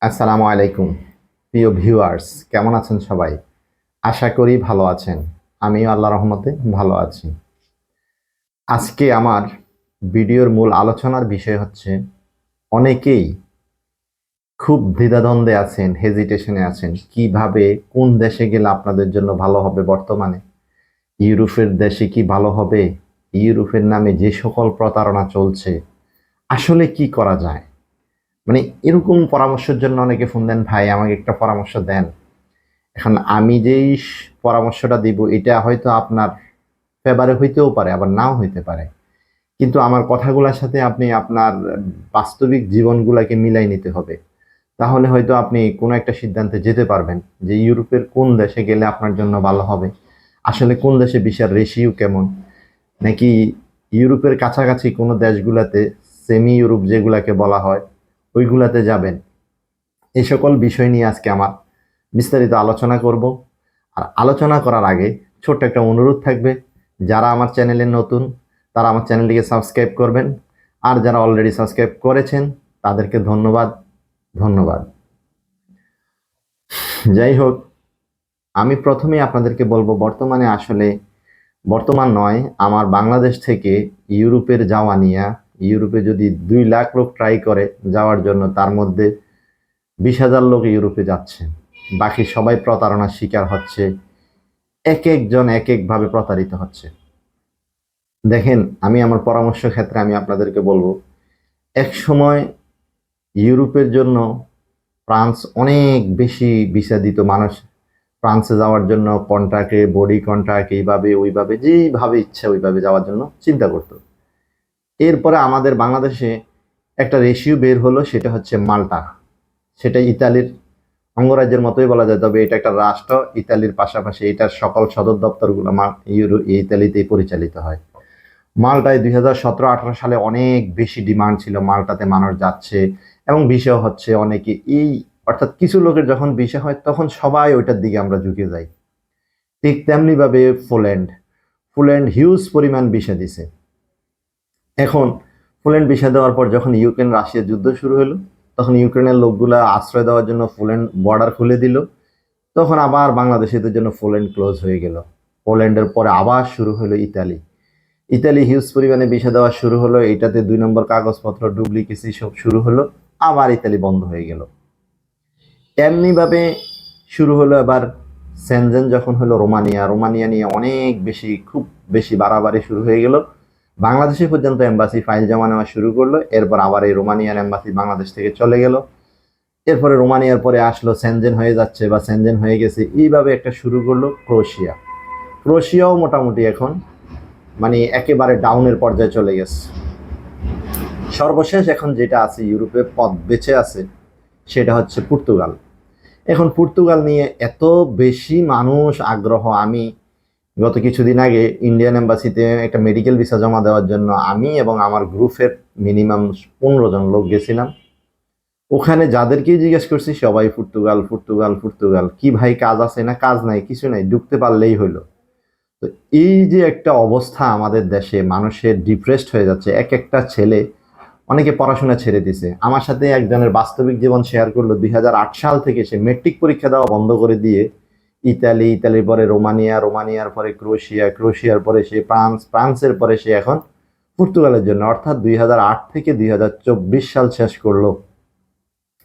আসসালামু আলাইকুম প্রিয় ভিউয়ার্স, কেমন আছেন সবাই? আশা করি ভালো আছেন। আমিও আল্লাহর রহমতে ভালো আছি। আজকে আমার ভিডিওর মূল আলোচনার বিষয় হচ্ছে, অনেকেই খুব দ্বিধাদ্বন্দ্বে আছেন, হেজিটেশনে আছেন। কিভাবে কোন দেশে গেলে আপনাদের জন্য ভালো হবে বর্তমানে? ইউরোপের দেশে কি ভালো হবে? ইউরোপের নামে যে সকল প্রতারণা চলছে, আসলে কি করা যায়? মানে এরকম পরামর্শের জন্য অনেকে ফোন দেন, ভাই আমাকে একটা পরামর্শ দেন। এখন আমি যেই পরামর্শটা দিব এটা হয়তো আপনার ফেভারে হইতেও পারে, আবার নাও হইতে পারে। কিন্তু আমার কথাগুলোর সাথে আপনি আপনার বাস্তবিক জীবনগুলাকে মিলাই নিতে হবে। তাহলে হয়তো আপনি কোনো একটা সিদ্ধান্তে যেতে পারবেন যে ইউরোপের কোন দেশে গেলে আপনার জন্য ভালো হবে। আসলে কোন দেশে ভিসার রেশিও কেমন, নাকি ইউরোপের কাছাকাছি কোনো দেশগুলাতে, সেমি ইউরোপ যেগুলাকে বলা হয়, ওইগুলাতে যাবেন। এই সকল বিষয় নিয়ে আজকে আমার বিস্তারিত আলোচনা করব। আর আলোচনা করার আগে ছোট্ট একটা অনুরোধ থাকবে, যারা আমার চ্যানেলে নতুন তারা আমার চ্যানেলটিকে সাবস্ক্রাইব করবেন, আর যারা অলরেডি সাবস্ক্রাইব করেছেন তাদেরকে ধন্যবাদ। ধন্যবাদ। যাই হোক, আমি প্রথমেই আপনাদেরকে বলবো, বর্তমানে আসলে বর্তমান নয়, আমার বাংলাদেশ থেকে ইউরোপের যাওয়া নিয়ে, ইউরোপে যদি 2 লাখ লোক ট্রাই করে যাওয়ার জন্য, তার মধ্যে 20,000 লোক ইউরোপে যাচ্ছে, বাকি সবাই প্রতারণার শিকার হচ্ছে। এক একজন এক একভাবে প্রতারিত হচ্ছে। দেখেন, আমি আমার পরামর্শ ক্ষেত্রে আমি আপনাদেরকে বলবো, এক সময় ইউরোপের জন্য ফ্রান্স অনেক বেশি ভিসা দিত। মানুষ ফ্রান্সে যাওয়ার জন্য কন্ট্রাক্টে, বডি কন্ট্রাক্ট, এইভাবে ওইভাবে যেভাবে ইচ্ছা ওইভাবে যাওয়ার জন্য চিন্তা করতো। এরপরে আমাদের বাংলাদেশে একটা রেশিও বের হলো, সেটা হচ্ছে মাল্টা। সেটা ইতালির অঙ্গরাজ্যের মতোই বলা যায়, তবে এটা একটা রাষ্ট্র। ইতালির পাশাপাশি এটার সকল সদর দপ্তরগুলো ইতালিতেই পরিচালিত হয়। মাল্টায় 2017-18 সালে অনেক বেশি ডিমান্ড ছিল, মাল্টাতে মানুষ যাচ্ছে এবং ভিসাও হচ্ছে অনেকে। অর্থাৎ কিছু লোকের যখন ভিসা হয় তখন সবাই ওইটার দিকে আমরা ঝুঁকে যাই। ঠিক তেমনিভাবে পোল্যান্ড হিউজ পরিমাণ ভিসা দিছে। এখন পোল্যান্ড ভিসা দেওয়ার পর যখন ইউক্রেন রাশিয়া যুদ্ধ শুরু হলো, তখন ইউক্রেনের লোকগুলা আশ্রয় দেওয়ার জন্য পোল্যান্ড বর্ডার খুলে দিল। তখন আবার বাংলাদেশিদের জন্য পোল্যান্ড ক্লোজ হয়ে গেল। পোল্যান্ডের পরে আবার শুরু হলো ইতালি হিউজ পরিমাণে ভিসা দেওয়া শুরু হলো। এটাতে 2 নম্বর কাগজপত্র, ডুপ্লিকেসি সব শুরু হলো। আবার ইতালি বন্ধ হয়ে গেল। এমনিভাবে শুরু হলো এবার সেনজেন, যখন হলো রোমানিয়া নিয়ে অনেক বেশি, খুব বেশি বাড়াবাড়ি শুরু হয়ে গেল। বাংলাদেশে পর্যন্ত এম্বাসি ফাইল জমা নেওয়া শুরু করলো। এরপর আবার এই রোমানিয়ার এম্বাসি বাংলাদেশ থেকে চলে গেল। এরপরে রোমানিয়ার পরে আসলো সেনজেন হয়ে যাচ্ছে বা সেনজেন হয়ে গেছে। এইভাবে একটা শুরু করলো ক্রোয়েশিয়াও মোটামুটি এখন মানে একেবারে ডাউনের পর্যায়ে চলে গেছে। সর্বশেষ এখন যেটা আছে ইউরোপে পথ বেঁচে আছে, সেটা হচ্ছে পর্তুগাল। এখন পর্তুগাল নিয়ে এত বেশি মানুষ আগ্রহ, আমি গত কিছুদিন আগে ইন্ডিয়ান এম্বাসিতে একটা মেডিকেল ভিসা জমা দেওয়ার জন্য আমি এবং আমার গ্রুপের মিনিমাম 15 জন লোক গেছিলাম। ওখানে যাদেরকেই জিজ্ঞেস করছি সবাই পর্তুগাল পর্তুগাল পর্তুগাল। কি ভাই, কাজ আছে না? কাজ নাই, কিছু নাই, ঢুকতে পারলেই হইলো। তো এই যে একটা অবস্থা আমাদের দেশে, মানুষের ডিপ্রেসড হয়ে যাচ্ছে। এক একটা ছেলে, অনেকে পড়াশোনা ছেড়ে দিছে। আমার সাথে একজনের বাস্তবিক জীবন শেয়ার করলো, 2008 সাল থেকে সে মেট্রিক পরীক্ষা দেওয়া বন্ধ করে দিয়ে ইতালির পরে রোমানিয়ার পরে ক্রোয়েশিয়ার পরে সে ফ্রান্সের পরে সে এখন পর্তুগালের জন্য, অর্থাৎ 2008 থেকে 2024 সাল শেষ করলো।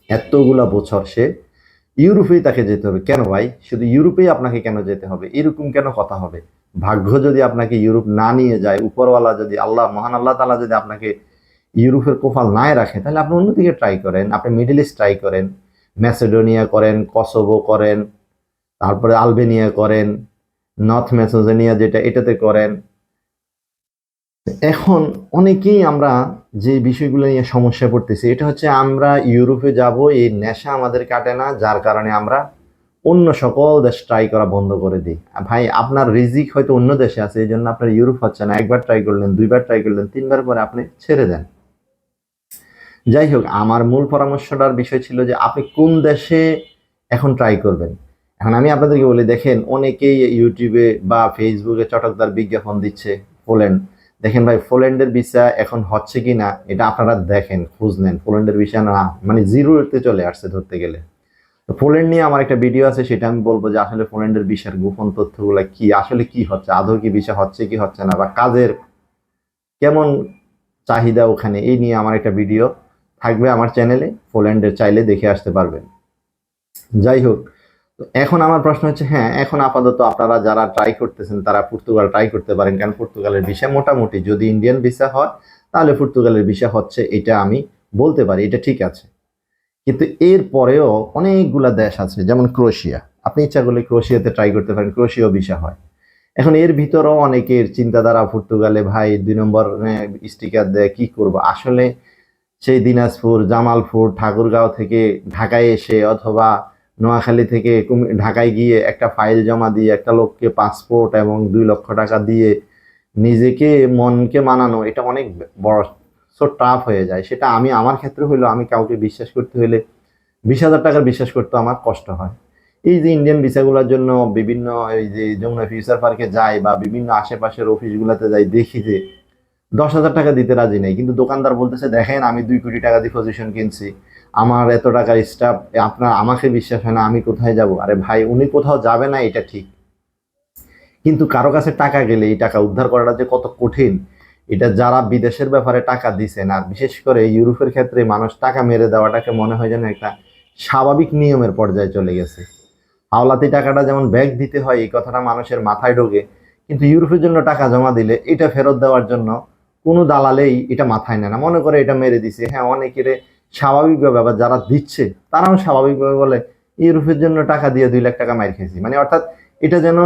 এতগুলা বছর সে ইউরোপেই তাকে যেতে হবে। কেন ভাই, শুধু ইউরোপেই আপনাকে কেন যেতে হবে? এরকম কেন কথা হবে? ভাগ্য যদি আপনাকে ইউরোপ না নিয়ে যায়, উপরওয়ালা যদি মহান আল্লাহ তাআলা যদি আপনাকে ইউরোপের কপাল নাই রাখে, তাহলে আপনি অন্যদিকে ট্রাই করেন। আপনি মিডল ইস্ট ট্রাই করেন, ম্যাসেডোনিয়া করেন, কসোভো করেন, তারপরে আলবেনিয়া করেন, নর্থ ম্যাসেডোনিয়া যেটা, এটাতে করেন। এখন অনেকেই আমরা যে বিষয়গুলো নিয়ে সমস্যায় পড়তেছি, এটা হচ্ছে আমরা ইউরোপে যাব এই নেশা আমাদের কাটে না, যার কারণে আমরা অন্য সকল দেশ ট্রাই করা বন্ধ করে দিই। ভাই, আপনার রিজিক হয়তো অন্য দেশে আছে, এই জন্য আপনার ইউরোপ হচ্ছে না। একবার ট্রাই করলেন, দুইবার ট্রাই করলেন, তিনবার পরে আপনি ছেড়ে দেন। যাই হোক, আমার মূল পরামর্শটার বিষয় ছিল যে আপনি কোন দেশে এখন ট্রাই করবেন। এখন আমি আপনাদেরকে বলি, দেখেন অনেকেই ইউটিউবে বা ফেসবুকে চটকদার বিজ্ঞাপন দিচ্ছে পোল্যান্ড, দেখেন ভাই, পোল্যান্ডের ভিসা এখন হচ্ছে কি না এটা আপনারা দেখেন, খোঁজ নেন। পোল্যান্ডের ভিসা না মানে জিরোতে চলে আসছে ধরতে গেলে। তো পোল্যান্ড নিয়ে আমার একটা ভিডিও আছে, সেটা আমি বলবো যে আসলে পোল্যান্ডের ভিসার গোপন তথ্যগুলো কি, আসলে কি হচ্ছে, আদৌ কি ভিসা হচ্ছে কি হচ্ছে না, বা কাজের কেমন চাহিদা ওখানে, এই নিয়ে আমার একটা ভিডিও থাকবে আমার চ্যানেলে, পোল্যান্ডের চাইলে দেখে আসতে পারবেন। যাই হোক, তো এখন আমার প্রশ্ন হচ্ছে, হ্যাঁ এখন আপাতত আপনারা যারা ট্রাই করতেছেন তারা পর্তুগাল ট্রাই করতে পারেন, কারণ পর্তুগালের ভিসা মোটামুটি, যদি ইন্ডিয়ান ভিসা হয় তাহলে পর্তুগালের ভিসা হচ্ছে, এটা আমি বলতে পারি, এটা ঠিক আছে। কিন্তু এর পরেও অনেকগুলা দেশ আছে, যেমন ক্রোয়েশিয়া, আপনি ইচ্ছা করলে ক্রোয়েশিয়াতে ট্রাই করতে পারেন, ক্রোয়েশিয়াও ভিসা হয়। এখন এর ভিতরেও অনেকের চিন্তাধারা, পর্তুগালে ভাই 2 নম্বর স্টিকার দেয়, কি করব আসলে। সেই দিনাজপুর, জামালপুর, ঠাকুরগাঁও থেকে ঢাকায় এসে, অথবা নোয়াখালী থেকে ঢাকায় গিয়ে একটা ফাইল জমা দিয়ে একটা লোককে পাসপোর্ট এবং 2 লক্ষ টাকা দিয়ে নিজেকে মনকে মানানো, এটা অনেক বড় টাফ হয়ে যায়। সেটা আমি আমার ক্ষেত্রে হইলো, আমি কাউকে বিশ্বাস করতে হলে 20,000 টাকার বিশ্বাস করতে আমার কষ্ট হয়। এই যে ইন্ডিয়ান ভিসাগুলোর জন্য বিভিন্ন, এই যে যমুনা ফিউচার পার্কে যাই বা বিভিন্ন আশেপাশের অফিসগুলোতে যাই, দেখি যে 10,000 টাকা দিতে রাজি নেই, কিন্তু দোকানদার বলতেছে দেখেন আমি 2 কোটি টাকা দিয়ে পজিশন কিনছি, আমার এত টাকার স্টাফ, আপনার আমাকে বিশ্বাস হয় না, আমি কোথায় যাব? আরে ভাই, উনি কোথাও যাবে না এটা ঠিক, কিন্তু কারো কাছে টাকা গেলে এই টাকা উদ্ধার করাটা যে কত কঠিন, এটা যারা বিদেশের ব্যাপারে টাকা দিছেন, আর বিশেষ করে ইউরোপের ক্ষেত্রে মানুষ টাকা মেরে দেওয়াটাকে মনে হয় যেন একটা স্বাভাবিক নিয়মের পর্যায়ে চলে গেছে। হাওলাতি টাকাটা যেমন ব্যাগ দিতে হয়, এই কথাটা মানুষের মাথায় ঢোকে, কিন্তু ইউরোপের জন্য টাকা জমা দিলে এটা ফেরত দেওয়ার জন্য কোনো দালালেই এটা মাথায় নেয় না, মনে করে এটা মেরে দিছে। হ্যাঁ, অনেকের স্বাভাবিকভাবে, আবার যারা দিচ্ছে তারাও স্বাভাবিকভাবে বলে ইউরোপের জন্য টাকা দিয়ে 2 লাখ টাকা মাইর খেয়েছি, মানে অর্থাৎ এটা যেন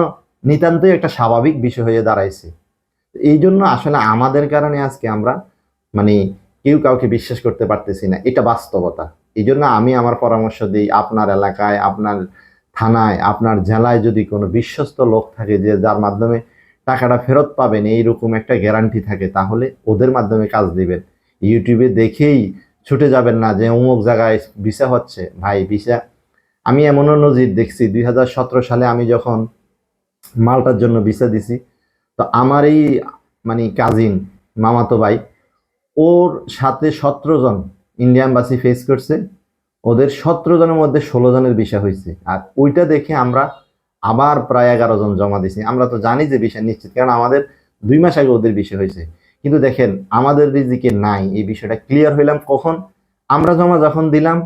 নিতান্তই একটা স্বাভাবিক বিষয় হয়ে দাঁড়াইছে। এই জন্য আসলে আমাদের কারণে আজকে আমরা মানে কেউ কাউকে বিশ্বাস করতে পারতেছি না, এটা বাস্তবতা। এই জন্য আমি আমার পরামর্শ দিই, আপনার এলাকায়, আপনার থানায়, আপনার জেলায় যদি কোনো বিশ্বস্ত লোক থাকে যে যার মাধ্যমে টাকাটা ফেরত পাবেন এইরকম একটা গ্যারান্টি থাকে, তাহলে ওদের মাধ্যমে কাজ দিবেন। ইউটিউবে দেখেই ছুটে যাবেন না যে অমুক জায়গায় ভিসা হচ্ছে। ভাই ভিসা, আমি এমনও নজির দেখছি, 2017 সালে আমি যখন মাল্টার জন্য ভিসা দিছি, তো আমার এই মানে কাজিন, মামাতো ভাই, ওর সাথে 17 জন ইন্ডিয়া এম্বাসি ফেস করছে, ওদের 17 জনের মধ্যে 16 জনের ভিসা হয়েছে। আর ওইটা দেখে আমরা আবার প্রায় 11 জন জমা দিছি। আমরা তো জানি যে ভিসা নিশ্চিত, কারণ আমাদের 2 মাস আগে ওদের ভিসা হয়েছে। কিন্তু দেখেন, আমাদের রিজিকে নাই, এই বিষয়টা ক্লিয়ার হইলাম কখন, আমরা জমা যখন দিলাম,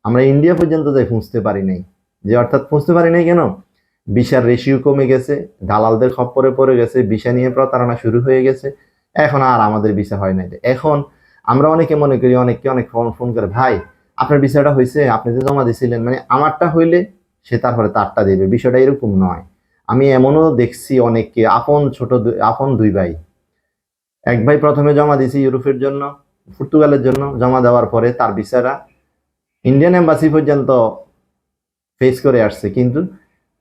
আমরা ইন্ডিয়া পর্যন্ত যাই পৌঁছতে পারি নাই। যে অর্থাৎ পৌঁছতে পারি নাই কেন, ভিসার রেশিও কমে গেছে, দালালদের খপ্পরে পড়ে গেছে, ভিসা নিয়ে প্রতারণা শুরু হয়ে গেছে, এখন আর আমাদের ভিসা হয় নাই। এখন আমরা অনেকে মনে করি, অনেককে অনেক ফোন ফোন করে, ভাই আপনার ভিসাটা হয়েছে, আপনি যে জমা দিয়েছিলেন, মানে আমারটা হইলে সে তারপরে তারটা দেবে, বিষয়টা এরকম নয়। আমি এমনও দেখছি অনেককে, আপন 2 ভাই, এক ভাই প্রথমে জমা দিয়েছি ইউরোপের জন্য, পর্তুগালের জন্য, জমা দেওয়ার পরে তার ভিসাটা ইন্ডিয়ান এম্বাসি পর্যন্ত ফেস করে আসছে, কিন্তু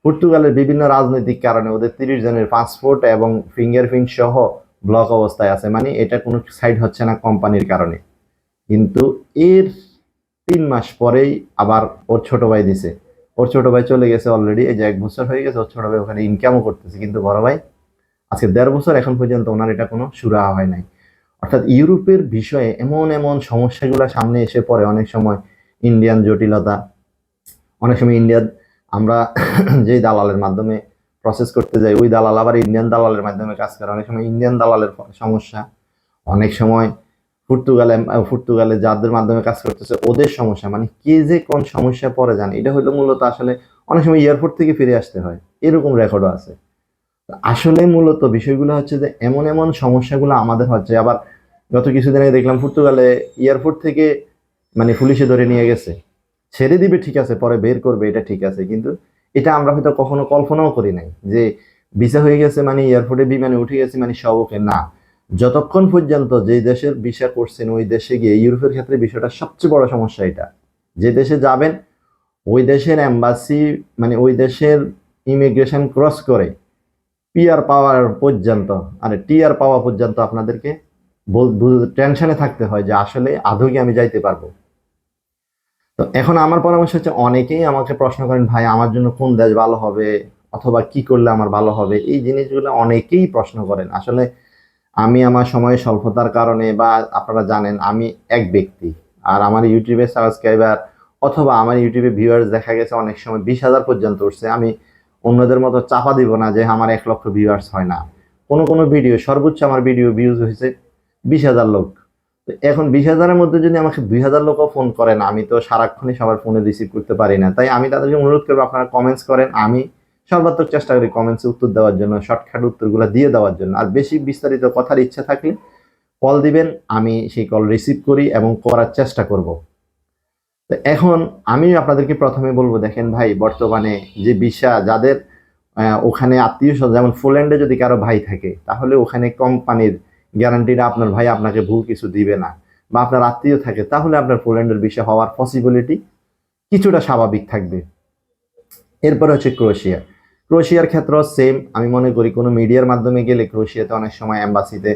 পর্তুগালের বিভিন্ন রাজনৈতিক কারণে ওদের 30 জনের পাসপোর্ট এবং ফিঙ্গারপ্রিন্ট সহ ব্লক অবস্থায় আছে, মানে এটা কোনো সাইড হচ্ছে না কোম্পানির কারণে। কিন্তু এর 3 মাস পরেই আবার ওর ছোট ভাই দিছে, ওর ছোট ভাই চলে গেছে অলরেডি, এই যে 1 বছর হয়ে গেছে, ওর ছোট ভাই ওখানে ইনকামও করতেছে, কিন্তু বড় ভাই আজকে 1.5 বছর এখন পর্যন্ত ওনার এটা কোনো সুরাহা হয় নাই। অর্থাৎ ইউরোপের বিষয়ে এমন এমন সমস্যাগুলো সামনে এসে পড়ে অনেক সময়, ইন্ডিয়ান জটিলতা, অনেক সময় ইন্ডিয়ান আমরা যেই দালালের মাধ্যমে প্রসেস করতে যাই, ওই দালাল আবার ইন্ডিয়ান দালালের মাধ্যমে কাজ করে, অনেক সময় ইন্ডিয়ান দালালের সমস্যা, অনেক সময় পর্তুগালে যাদের মাধ্যমে কাজ করতেছে ওদের সমস্যা, মানে কে যে কোন সমস্যা পড়ে যান, এটা হলো মূলত আসলে অনেক সময় এয়ারপোর্ট থেকে ফিরে আসতে হয়, এরকম রেকর্ডও আছে। আসলে মূলত বিষয়গুলো হচ্ছে যে এমন এমন সমস্যাগুলো আমাদের হচ্ছে। আবার গত কিছুদিন আগে দেখলাম পর্তুগালে এয়ারপোর্ট থেকে মানে পুলিশে ধরে নিয়ে গেছে, ছেড়ে দিবে ঠিক আছে, পরে বের করবে, এটা ঠিক আছে, কিন্তু এটা আমরা হয়তো কখনো কল্পনাও করি নাই যে ভিসা হয়ে গেছে মানে এয়ারপোর্টে বিমানে উঠে গেছে মানে সব ওকে না। যতক্ষণ পর্যন্ত যে দেশের ভিসা করছেন ওই দেশে গিয়ে, ইউরোপের ক্ষেত্রে বিষয়টা সবচেয়ে বড় সমস্যা এটা, যে দেশে যাবেন ওই দেশের এম্বাসি মানে ওই দেশের ইমিগ্রেশন ক্রস করে পিআর পাওয়ার পর্যন্ত, আরে টিআর পাওয়া পর্যন্ত আপনাদেরকে টেনশনে থাকতে হয় যে আসলে আদৌ কি আমি যাইতে পারবো। তো এখন আমার পরামর্শ হচ্ছে, অনেকেই আমাকে প্রশ্ন করেন ভাই আমার জন্য কোন দেশ ভালো হবে, অথবা কি করলে আমার ভালো হবে, এই জিনিসগুলো অনেকেই প্রশ্ন করেন। আসলে আমি আমার সময় স্বল্পতার কারণে বা আপনারা জানেন আমি এক ব্যক্তি, আর আমার ইউটিউবে সাবস্ক্রাইবার অথবা আমার ইউটিউবে ভিউয়ার্স দেখা গেছে অনেক সময় 20,000 পর্যন্ত উঠছে। আমি অন্যদের মতো চাপা দিব না যে আমার 1 লক্ষ ভিউয়ার্স হয় না। কোনো কোনো ভিডিও সর্বোচ্চ আমার ভিডিও ভিউজ হয়েছে 20,000 লোক। তো এখন 20,000-এর মধ্যে যদি আমাকে 2,000 লোকও ফোন করেন, আমি তো সারাক্ষণই সবার ফোনে রিসিভ করতে পারি না। তাই আমি তাদেরকে অনুরোধ করবো আপনারা কমেন্টস করেন, আমি সর্বাত্মক চেষ্টা করি কমেন্টসে উত্তর দেওয়ার জন্য, শর্টকাট উত্তরগুলো দিয়ে দেওয়ার জন্য। আর বেশি বিস্তারিত কথার ইচ্ছা থাকলে কল দিবেন, আমি সেই কল রিসিভ করি এবং করার চেষ্টা করব। তো এখন আমি আপনাদেরকে প্রথমে বলবো, দেখেন ভাই, বর্তমানে যে ভিসা যাদের ওখানে আত্মীয় স্বজন, যেমন পোল্যান্ডে যদি কারো ভাই থাকে, তাহলে ওখানে কোম্পানির গ্যারান্টিটা আপনার ভাই আপনাকে ভুল কিছু দিবে না, বা আপনার আত্মীয় থাকে, তাহলে আপনার পোল্যান্ডের ভিসা হওয়ার পসিবিলিটি কিছুটা স্বাভাবিক থাকবে। এরপরে হচ্ছে ক্রোয়েশিয়া। ক্রোয়েশিয়ার ক্ষেত্রেও সেম, আমি মনে করি কোনো মিডিয়ার মাধ্যমে গেলে ক্রোয়েশিয়াতে অনেক সময় এম্বাসিতে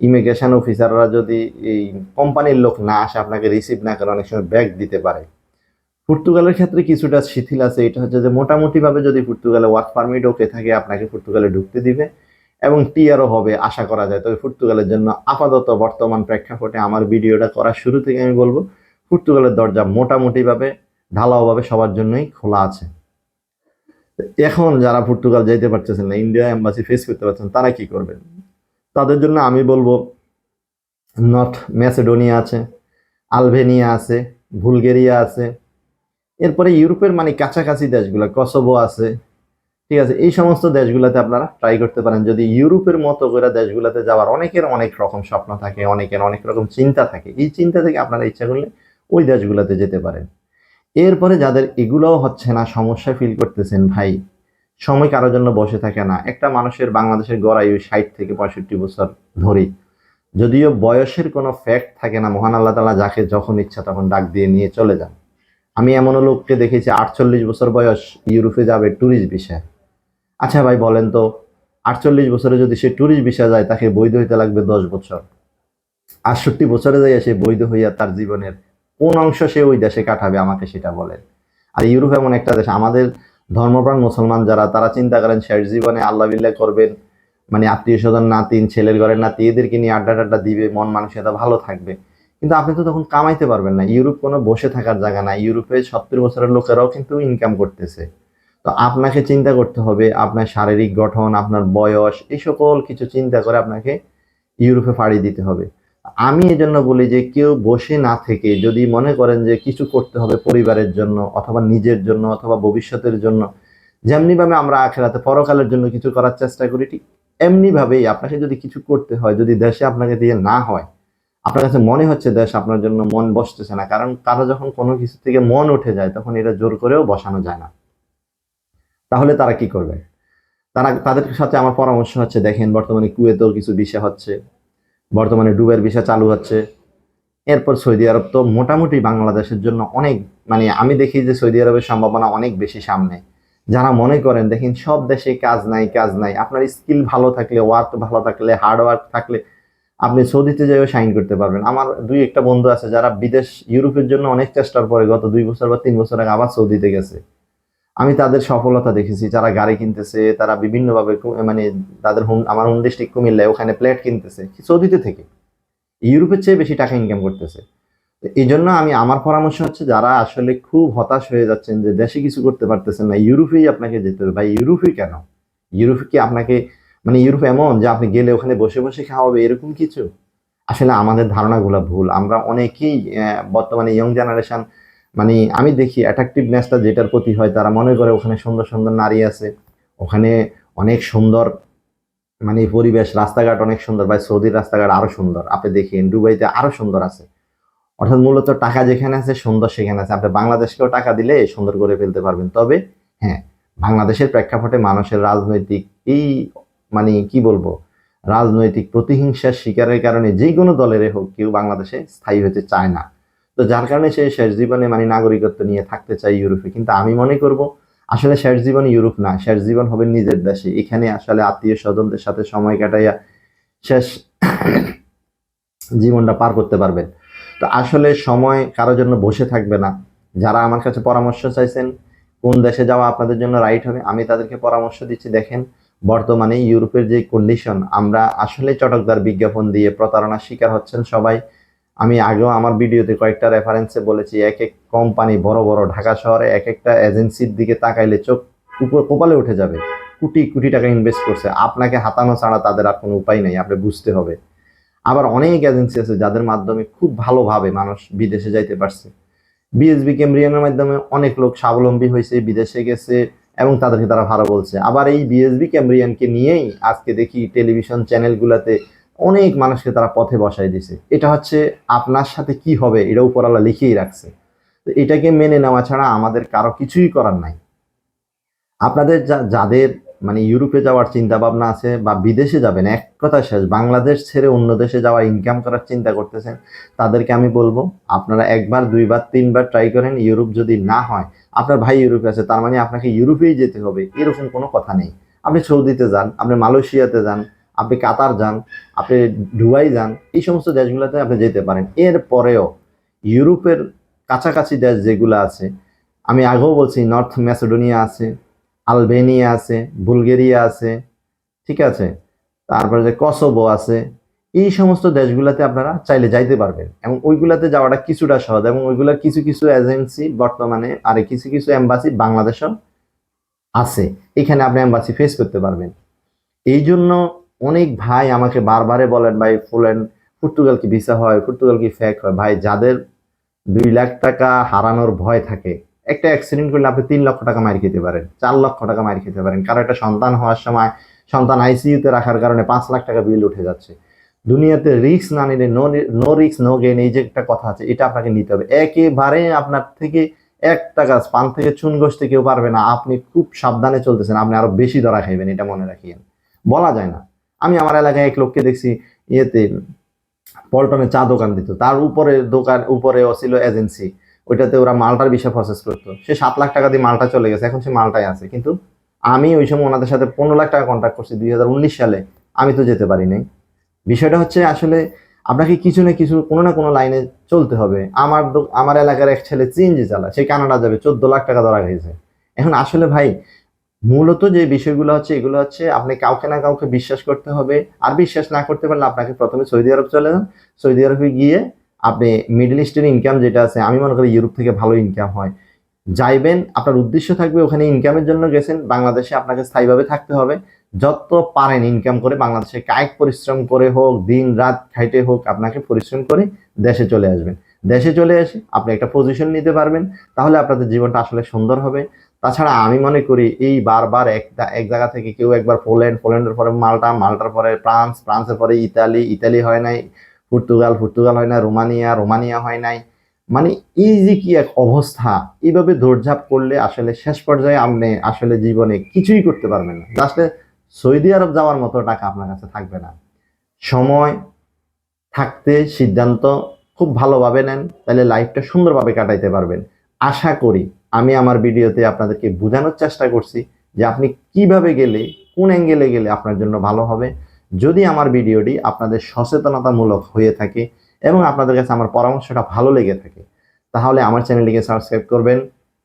ইমিগ্রেশন অফিসাররা যদি এই কোম্পানির লোক না আসে, আপনাকে রিসিভ না করে, অনেক সময় ব্যাক দিতে পারে। পর্তুগালের ক্ষেত্রে কিছুটা শিথিল আছে, এটা হচ্ছে যে মোটামুটিভাবে যদি পর্তুগালে ওয়ার্ক পারমিট ওকে থাকে, আপনাকে পর্তুগালে ঢুকতে দিবে এবং টিআরও হবে আশা করা যায়। তবে পর্তুগালের জন্য আপাতত বর্তমান প্রেক্ষাপটে আমার ভিডিওটা করার শুরু থেকে আমি বলবো, পর্তুগালের দরজা মোটামুটিভাবে ঢালাওভাবে সবার জন্যই খোলা আছে। এখন যারা পর্তুগাল যাইতে পারতেছেন না, ইন্ডিয়া এম্বাসি ফেস করতে পারছেন, তারা কি করবেন? তাদের জন্য আমি বলবো, নর্থ ম্যাসেডোনিয়া আছে, আলবেনিয়া আছে, বুলগেরিয়া আছে, এরপরে ইউরোপের মানে কাছাকাছি দেশগুলো, কসোভো আছে, ঠিক আছে, এই সমস্ত দেশগুলোতে আপনারা ট্রাই করতে পারেন। যদি ইউরোপের মতো করে দেশগুলোতে যাওয়ার অনেকের অনেক রকম স্বপ্ন থাকে, অনেকের অনেক রকম চিন্তা থাকে, এই চিন্তা থেকে আপনারা ইচ্ছা করলে ওই দেশগুলোতে যেতে পারেন। এরপরে যাদের এগুলোও হচ্ছে না, সমস্যা ফিল করতেছেন, ভাই সময় কারোর জন্য বসে থাকে না। একটা মানুষের বাংলাদেশের গড় আয়ু 60 থেকে 65 বছর ধরেই, যদিও বয়সের কোনো ফ্যাক্ট থাকে না, মহান আল্লাহ তাআলা যাকে যখন ইচ্ছা তখন ডাক দিয়ে নিয়ে চলে যান। আমি এমনও লোককে দেখেছি 48 বছর বয়স ইউরোপে যাবে ট্যুরিস্ট ভিসায়। আচ্ছা ভাই বলেন তো, 48 বছরে যদি সে ট্যুরিস্ট ভিসা যায়, তাকে বৈধ হইতে লাগবে 10 বছর। 68 বছরে যাইয়া সে বৈধ হইয়া তার জীবনের কোন অংশ সে ওই দেশে কাটাবে, আমাকে সেটা বলেন। আর ইউরোপ এমন একটা দেশ, আমাদের ধর্মপ্রাণ মুসলমান যারা, তারা চিন্তা করেন শেষ জীবনে আল্লাহ বিল্লাহ করবেন, মানে আত্মীয় স্বজন নাতিন, ছেলের ঘরের নাতি, এদেরকে নিয়ে আড্ডা টাড্ডা দিবে, মন মানসিকতা ভালো থাকবে। কিন্তু আপনি তো তখন কামাইতে পারবেন না। ইউরোপ কোনো বসে থাকার জায়গা না। ইউরোপে 70 বছরের লোকেরাও কিন্তু ইনকাম করতেছে। তো আপনাকে চিন্তা করতে হবে আপনার শারীরিক গঠন, আপনার বয়স, এই সকল কিছু চিন্তা করে আপনাকে ইউরোপে পাড়ি দিতে হবে। আমি এই জন্য বলি যে কেউ বসে না থেকে যদি মনে করেন যে কিছু করতে হবে পরিবারের জন্য অথবা নিজের জন্য অথবা ভবিষ্যতের জন্য, যেমনিভাবে আমরা আখেরাতে পরকালের জন্য কিছু করার চেষ্টা করি, ঠিক এমনিভাবেই আপনাকে যদি কিছু করতে হয়, যদি দেশে আপনাকে দিয়ে না হয়, আপনার কাছে মনে হচ্ছে দেশ আপনার জন্য মন বসতেছে না, কারণ কারো যখন কোনো কিছু থেকে মন উঠে যায়, তখন এটা জোর করেও বসানো যায় না। তাহলে তারা কি করবে? তাদের সাথে আমার পরামর্শ হচ্ছে, দেখেন বর্তমানে কুয়েতেও কিছু ভিসা হচ্ছে, বর্তমানে ডুবের ভিসা চালু হচ্ছে। এরপর সৌদি আরব তো মোটামুটি বাংলাদেশের জন্য অনেক, মানে আমি দেখি যে সৌদি আরবের সম্ভাবনা অনেক বেশি সামনে। যারা মনে করেন, দেখেন সব দেশে কাজ নাই, কাজ নাই, আপনার স্কিল ভালো থাকলে, ওয়ার্ক ভালো থাকলে, হার্ড ওয়ার্ক থাকলে আপনি সৌদিতে যেয়েও সাইন করতে পারবেন। আমার দুই একটা বন্ধু আছে যারা বিদেশ ইউরোপের জন্য অনেক চেষ্টার পরে গত 2 বছর বা 3 বছর আগে আবার সৌদিতে গেছে। আমি তাদের সফলতা দেখেছি, যারা গাড়ি কিনতেছে, তারা বিভিন্নভাবে মানে তাদের আমার হোম ডিস্ট্রিক্ট কুমিল্লায়, ওখানে প্লেট কিনতেছে সৌদিতে থেকে, ইউরোপের চেয়ে বেশি টাকা ইনকাম করতেছে। তো এই জন্য আমি, আমার পরামর্শ হচ্ছে, যারা আসলে খুব হতাশ হয়ে যাচ্ছেন যে দেশে কিছু করতে পারতেছেন না, ইউরোপেই আপনাকে যেতে হবে। ভাই ইউরোপই কেন? ইউরোপে কি আপনাকে, মানে ইউরোপ এমন যে আপনি গেলে ওখানে বসে বসে খাওয়াবে এরকম কিছু? আসলে আমাদের ধারণাগুলো ভুল। আমরা অনেকেই বর্তমানে ইয়ং জেনারেশন, মানে আমি দেখি অ্যাট্রাকটিভনেসটা যেটার প্রতি হয়, তারা মনে করে ওখানে সুন্দর সুন্দর নারী আছে, ওখানে অনেক সুন্দর, মানে পরিবেশ, রাস্তাঘাট অনেক সুন্দর। ভাই সৌদির রাস্তাঘাট আরো সুন্দর, আপনি দেখেন দুবাইতে আরো সুন্দর আছে। অর্থাৎ মূলত টাকা যেখানে আছে সুন্দর সেখানে আছে। আপনি বাংলাদেশকেও টাকা দিলে সুন্দর করে ফেলতে পারবেন। তবে হ্যাঁ, বাংলাদেশের প্রেক্ষাপটে মানুষের রাজনৈতিক এই, মানে কি বলবো, রাজনৈতিক প্রতিহিংসার শিকারের কারণে যে কোনো দলের হোক, কেউ বাংলাদেশে স্থায়ী হতে চায় না। তো যার কারণে সে শেষ জীবনে মানে নাগরিকত্ব নিয়ে থাকতে চায় ইউরোপে। কিন্তু আমি মনে করব, আসলে শেষ জীবন ইউরোপ না, শেষ জীবন হবে নিজের দেশে। এখানে আসলে আত্মীয় স্বজনদের সাথে সময় কাটাইয়া শেষ জীবনটা পার করতে পারবেন। তো আসলে সময় কারো জন্য বসে থাকবে না। যারা আমার কাছে পরামর্শ চাইছেন কোন দেশে যাওয়া আপনাদের জন্য রাইট হবে, আমি তাদেরকে পরামর্শ দিচ্ছি, দেখেন বর্তমানে ইউরোপের যে কন্ডিশন, আমরা আসলে চটকদার বিজ্ঞাপন দিয়ে প্রতারণার শিকার হচ্ছেন সবাই। আমি আগেও আমার ভিডিওতে কয়েকটা রেফারেন্সে বলেছি, এক এক কোম্পানি বড় বড় ঢাকা শহরে এক একটা এজেন্সির দিকে তাকাইলে চোখ উপর কপালে উঠে যাবে। কোটি কোটি টাকা ইনভেস্ট করছে, আপনাকে হাতানো ছাড়া তাদের আর কোনো উপায় নেই, আপনি বুঝতে হবে। আবার অনেক এজেন্সি আছে যাদের মাধ্যমে খুব ভালোভাবে মানুষ বিদেশে যাইতে পারছে। বিএসবি ক্যাম্ব্রিয়ানের মাধ্যমে অনেক লোক স্বাবলম্বী হয়েছে, বিদেশে গেছে এবং তাদেরকে তারা ভালো বলছে। আবার এই বিএসবি ক্যাম্ব্রিয়ানকে নিয়েই আজকে দেখি টেলিভিশন চ্যানেলগুলোতে অনেক মানুষকে তারা পথে বসায় দিছে। এটা হচ্ছে আপনার সাথে কি হবে এটা উপরওয়ালা লিখেই রাখছে। তো এটাকে মেনে নেওয়া ছাড়া আমাদের কারো কিছুই করার নাই। আপনাদের যাদের মানে ইউরোপে যাওয়ার চিন্তা ভাবনা আছে বা বিদেশে যাবেন, এক কথা শেষ, বাংলাদেশ ছেড়ে অন্য দেশে যাওয়া ইনকাম করার চিন্তা করতেছেন, তাদেরকে আমি বলবো আপনারা একবার দুইবার তিনবার ট্রাই করেন। ইউরোপ যদি না হয়, আপনার ভাই ইউরোপে আছে তার মানে আপনাকে ইউরোপেই যেতে হবে এরকম কোনো কথা নেই। আপনি সৌদিতে যান, আপনি মালয়েশিয়াতে যান, আপনি কাতার যান, আপনি দুবাই যান, এই সমস্ত দেশগুলোতে আপনি যেতে পারেন। এরপরেও ইউরোপের কাছাকাছি দেশ যেগুলো আছে, আমি আগেও বলছি, নর্থ ম্যাসেডোনিয়া আছে, আলবেনিয়া আছে, বুলগেরিয়া আছে, ঠিক আছে, তারপরে যে কসোভো আছে, এই সমস্ত দেশগুলোতে আপনারা চাইলে যাইতে পারবেন এবং ওইগুলাতে যাওয়াটা কিছুটা সহজ। এবং ওইগুলার কিছু কিছু এজেন্সি বর্তমানে আর কিছু কিছু এম্বাসি বাংলাদেশও আছে, এখানে আপনি এম্বাসি ফেস করতে পারবেন। এই জন্য অনেক ভাই আমাকে বারবারে বলেন, ভাই পর্তুগাল কি ভিসা হয়, পর্তুগাল কি ফেক হয়? ভাই, যাদের 2 লাখ টাকা হারানোর ভয় থাকে, একটা অ্যাক্সিডেন্ট করলে আপনি 3 লক্ষ টাকা মার খেতে পারেন, 4 লক্ষ টাকা মার খেতে পারেন। কারণ একটা সন্তান হওয়ার সময় সন্তান আইসিইউতে রাখার কারণে 5 লাখ টাকা বিল উঠে যাচ্ছে। দুনিয়াতে রিস্ক না নিলে নো রিস্ক নো গেইন, এই যে একটা কথা আছে, এটা আপনাকে নিতে হবে। একেবারে আপনার থেকে 1 টাকা পান থেকে চুন গসতে কেউ পারবে না। আপনি খুব সাবধানে চলতেছেন, আপনি আরো বেশি ধরা খাইবেন, এটা মনে রাখিয়েন। বলা যায় না। আমি আমার এলাকায় এক লোককে দেখছি, ইয়েতে পল্টনে চা দোকান দিত, তার উপরে দোকান উপরেও ছিল এজেন্সি, ওইটাতে ওরা মালটার বিষয় প্রসেস করতো। সে 7 লাখ টাকা দিয়ে মালটা চলে গেছে, এখন সে মালটায় আছে। কিন্তু আমি ওই সময় ওনাদের সাথে 15 লাখ টাকা কন্ট্যাক্ট করছি 2019 সালে, আমি তো যেতে পারি নাই। বিষয়টা হচ্ছে আসলে আপনাকে কিছু না কিছু কোনো না কোনো লাইনে চলতে হবে। আমার এলাকার এক ছেলে সিএনজি চালায়, সে কানাডা যাবে, 14 লাখ টাকা ধরা গেছে। এখন আসলে ভাই, মূলত যে বিষয়গুলো হচ্ছে এগুলো হচ্ছে আপনি কাউকে না কাউকে বিশ্বাস করতে হবে। আর বিশ্বাস না করতে পারলে আপনাকে প্রথমে সৌদি আরব চলে যান। সৌদি আরবে গিয়ে আপনি মিডল ইস্টের ইনকাম যেটা আছে, আমি মনে করি ইউরোপ থেকে ভালো ইনকাম হয়। যাইবেন, আপনার উদ্দেশ্য থাকবে ওখানে ইনকামের জন্য গেছেন, বাংলাদেশে আপনাকে স্থায়ীভাবে থাকতে হবে। যত পারেন ইনকাম করে বাংলাদেশে কায়িক পরিশ্রম করে হোক, দিন রাত খাইটে হোক, আপনাকে পরিশ্রম করে দেশে চলে আসবেন। দেশে চলে এসে আপনি একটা পজিশন নিতে পারবেন, তাহলে আপনাদের জীবনটা আসলে সুন্দর হবে। তাছাড়া আমি মনে করি এই বারবার এক জায়গা থেকে কেউ একবার পোল্যান্ডের পরে মাল্টা, মাল্টার পরে ফ্রান্সের পরে ইতালি হয় নাই, পর্তুগাল হয় না, রোমানিয়া হয় নাই। মানে এই যে কি এক অবস্থা, এইভাবে দৌড়ঝাঁপ করলে আসলে শেষ পর্যায়ে আপনি আসলে জীবনে কিছুই করতে পারবেন না। আসলে সৌদি আরব যাওয়ার মতো টাকা আপনার কাছে থাকবে না। সময় থাকতে সিদ্ধান্ত খুব ভালোভাবে নেন, তাহলে লাইফটা সুন্দরভাবে কাটাইতে পারবেন। আশা করি আমি আমার ভিডিওতে আপনাদেরকে বোঝানোর চেষ্টা করছি যে আপনি কিভাবে গেলে, কোন অ্যাঙ্গেলে গেলে আপনার জন্য ভালো হবে। যদি আমার ভিডিওটি আপনাদের সচেতনতামূলক হয়ে থাকে এবং আপনাদের কাছে আমার পরামর্শটা ভালো লেগে থাকে, তাহলে আমার চ্যানেলটিকে সাবস্ক্রাইব করবেন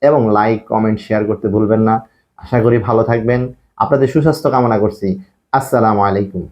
এবং লাইক কমেন্ট শেয়ার করতে ভুলবেন না। আশা করি ভালো থাকবেন। আপনাদের সুস্বাস্থ্য কামনা করছি। আসসালামু আলাইকুম।